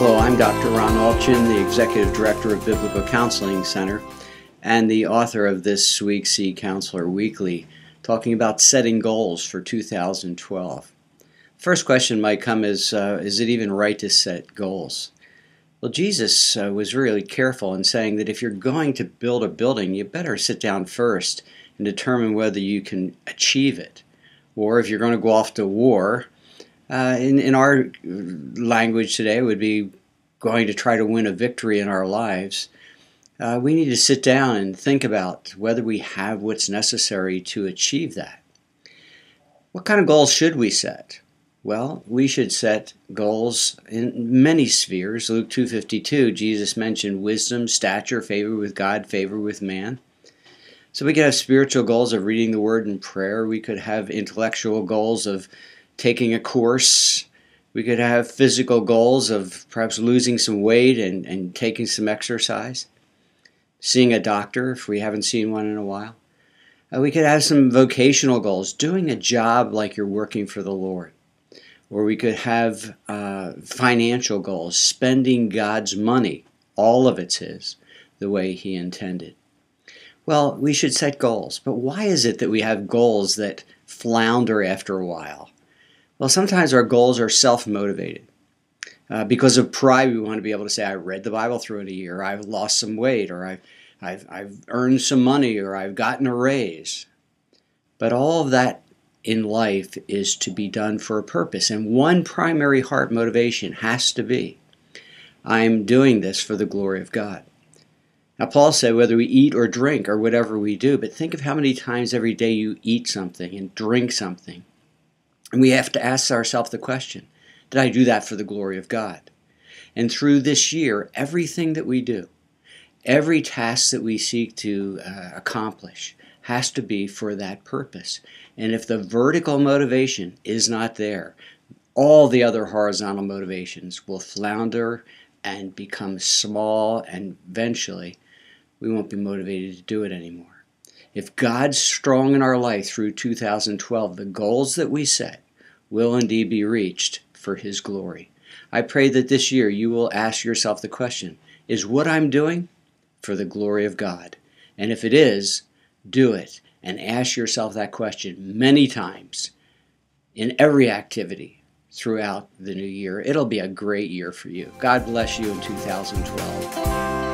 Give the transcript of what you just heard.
Hello, I'm Dr. Ron Alchin, the Executive Director of Biblical Counseling Center and the author of this week's eCounselor Weekly, talking about setting goals for 2012. First question might come is it even right to set goals? Well, Jesus was really careful in saying that if you're going to build a building, you better sit down first and determine whether you can achieve it. Or if you're going to go off to war, in our language today would be going to try to win a victory in our lives. We need to sit down and think about whether we have what's necessary to achieve that. What kind of goals should we set? Well, we should set goals in many spheres. Luke 2:52, Jesus mentioned wisdom, stature, favor with God, favor with man. So we could have spiritual goals of reading the Word and prayer. We could have intellectual goals of taking a course. We could have physical goals of perhaps losing some weight and taking some exercise. Seeing a doctor if we haven't seen one in a while. We could have some vocational goals, doing a job like you're working for the Lord. Or we could have financial goals, spending God's money, all of it's His, the way He intended. Well, we should set goals, but why is it that we have goals that flounder after a while? Well, sometimes our goals are self-motivated. Because of pride, we want to be able to say, I read the Bible through in a year, I've lost some weight, or I've earned some money, or I've gotten a raise. But all of that in life is to be done for a purpose. And one primary heart motivation has to be, I'm doing this for the glory of God. Now, Paul said whether we eat or drink or whatever we do, but think of how many times every day you eat something and drink something. And we have to ask ourselves the question, did I do that for the glory of God? And through this year, everything that we do, every task that we seek to accomplish has to be for that purpose. And if the vertical motivation is not there, all the other horizontal motivations will flounder and become small, and eventually we won't be motivated to do it anymore. If God's strong in our life through 2012, the goals that we set will indeed be reached for His glory. I pray that this year you will ask yourself the question, is what I'm doing for the glory of God? And if it is, do it. And ask yourself that question many times in every activity throughout the new year. It'll be a great year for you. God bless you in 2012.